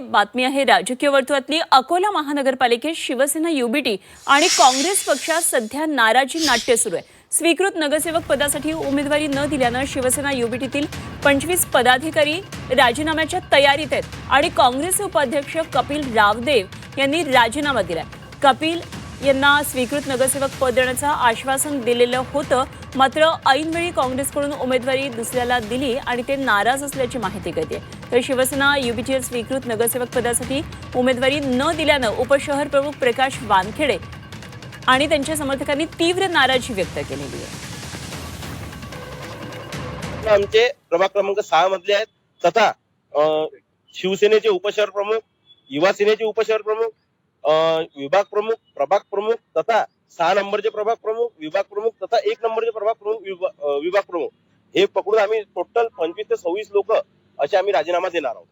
बातमी आहे राजकीय वर्तुळातली। अकोला महानगरपालिकेत शिवसेना युबीटी आणि काँग्रेस पक्षात सध्या नाराजी नाट्य सुरू आहे। स्वीकृत नगरसेवक पदासाठी उमेदवारी न दिल्यानं शिवसेना युबीटीतील 25 पदाधिकारी राजीनाम्याच्या तयारीत आहेत आणि काँग्रेसचे उपाध्यक्ष कपिल रावदेव यांनी राजीनामा दिलाय। कपिल यांना स्वीकृत नगरसेवक पद देण्याचं आश्वासन दिलेलं होतं, मात्र ऐनवेळी काँग्रेसकडून उमेदवारी दुसऱ्याला दिली आणि ते नाराज असल्याची माहिती कळते। तर शिवसेना युबीटीवर स्वीकृत नगरसेवक पदासाठी उमेदवारी न दिल्यानं उपशहर प्रमुख प्रकाश वानखेडे आणि त्यांच्या समर्थकांनी तीव्र नाराजी व्यक्त केलेली आहे। आमचे प्रभाग क्रमांक 6 मधले आहेत तथा शिवसेनेचे उपशहर प्रमुख, युवा सेनेचे उपशहर प्रमुख, विभाग प्रमुख, प्रभाग प्रमुख तथा 6 नंबरचे प्रभाग प्रमुख, विभाग प्रमुख तथा 1 नंबरचे प्रभाग प्रमुख, विभाग प्रमुख हे पकडून आम्ही टोटल 25 ते 26 लोक असे आम्ही राजीनामा देणार आहोत।